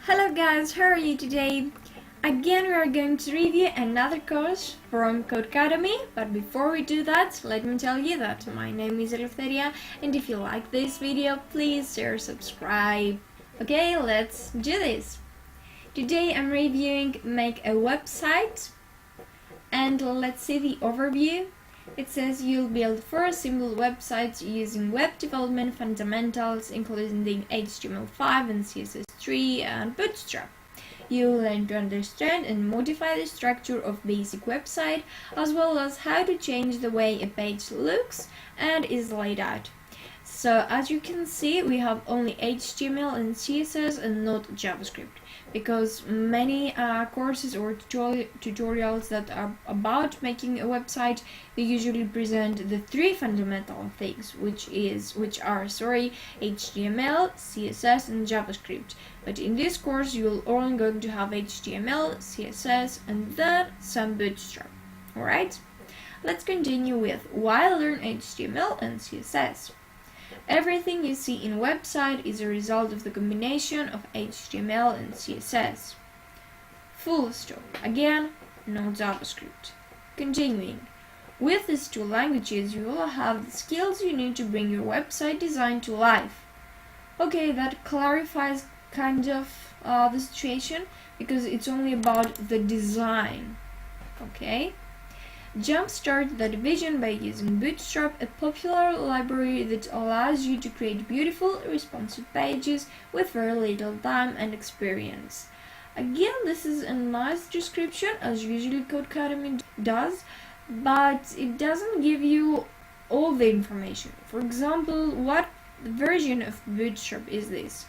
Hello guys, how are you today? Again, we are going to review another course from Codecademy, but before we do that, let me tell you that my name is Eleftheria, and if you like this video, please share, subscribe. Okay, let's do this. Today I'm reviewing Make a Website, and let's see the overview. It says you'll build 4 simple websites using web development fundamentals, including HTML5 and CSS3 and Bootstrap. You'll learn to understand and modify the structure of basic website, as well as how to change the way a page looks and is laid out. So as you can see, we have only HTML and CSS and not JavaScript, because many courses or tutorials that are about making a website, they usually present the 3 fundamental things, which are HTML, CSS and JavaScript. But in this course you're only going to have HTML, CSS and then some Bootstrap. Alright? Let's continue with why learn HTML and CSS. Everything you see in website is a result of the combination of HTML and CSS. Full stop. Again, no JavaScript. Continuing. With these 2 languages, you will have the skills you need to bring your website design to life. Okay, that clarifies kind of the situation, because it's only about the design. Okay? Jumpstart that vision by using Bootstrap, a popular library that allows you to create beautiful, responsive pages with very little time and experience. Again, this is a nice description, as usually Codecademy does, but it doesn't give you all the information. For example, what version of Bootstrap is this?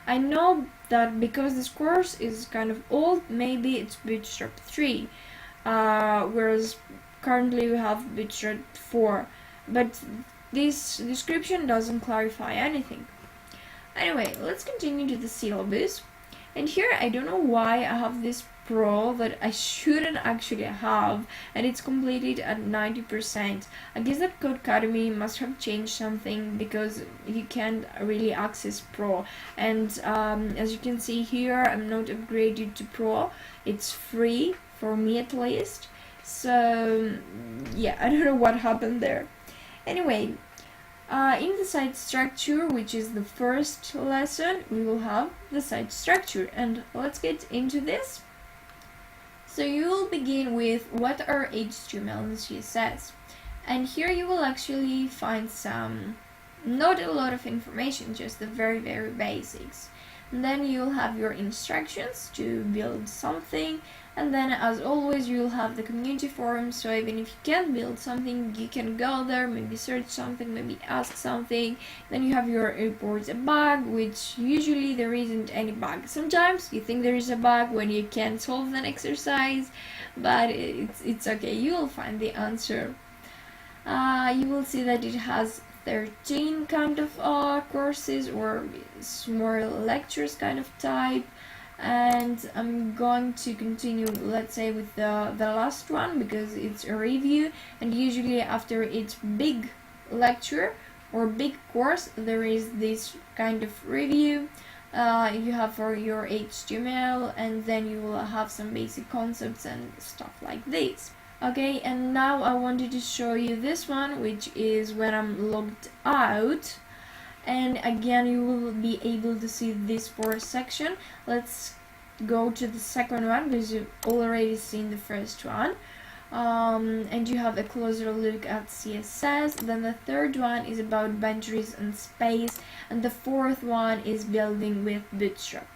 I know that because this course is kind of old, maybe it's Bootstrap 3, whereas currently we have Bootstrap 4, but this description doesn't clarify anything. Anyway, let's continue to the syllabus. And here I don't know why I have this Pro that I shouldn't actually have, and it's completed at 90%. I guess that Codecademy must have changed something, because you can't really access Pro. And as you can see here, I'm not upgraded to Pro. It's free, for me at least. So yeah, I don't know what happened there. Anyway, in the site structure, which is the first lesson, we will have the site structure, and let's get into this. So you will begin with what are HTML and CSS, and here you will actually find not a lot of information, just the very basics. And then you'll have your instructions to build something, and then as always you'll have the community forum, so even if you can't build something, you can go there, maybe search something, maybe ask something. Then you have your reports a bug, which usually there isn't any bug. Sometimes you think there is a bug when you can't solve an exercise, but it's okay, you will find the answer. You will see that it has 13 kind of courses, or more lectures kind of type, and I'm going to continue, let's say, with the last one, because it's a review, and usually after each big lecture or big course there is this kind of review. You have for your HTML, and then you will have some basic concepts and stuff like this. Okay, and now I wanted to show you this one, which is when I'm logged out, and again you will be able to see this 4 section. Let's go to the second one, because you've already seen the first one, and you have a closer look at CSS. Then the third one is about boundaries and space, and the 4th one is building with Bootstrap.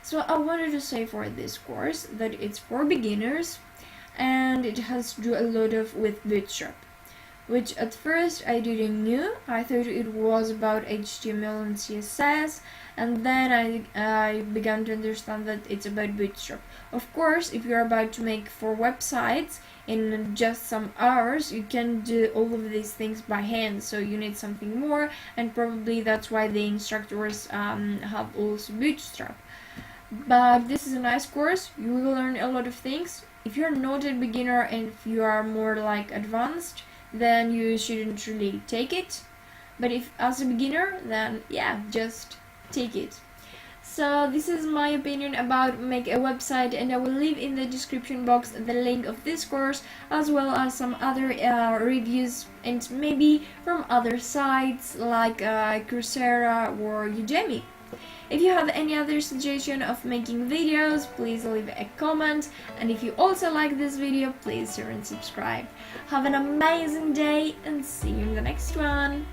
So I wanted to say for this course that it's for beginners, and it has to do a lot with Bootstrap, which at first I didn't know. I thought it was about HTML and CSS, and then I began to understand that it's about Bootstrap. Of course, if you're about to make 4 websites in just some hours, you can do all of these things by hand, so you need something more, and probably that's why the instructors have also Bootstrap. But this is a nice course, you will learn a lot of things. If you're not a beginner and if you are more like advanced, then you shouldn't really take it. But if as a beginner, then yeah, just take it. So this is my opinion about make a website, and I will leave in the description box the link of this course as well as some other reviews and maybe from other sites like Coursera or Udemy. If you have any other suggestion of making videos, please leave a comment, and if you also like this video, please share and subscribe. Have an amazing day and see you in the next one!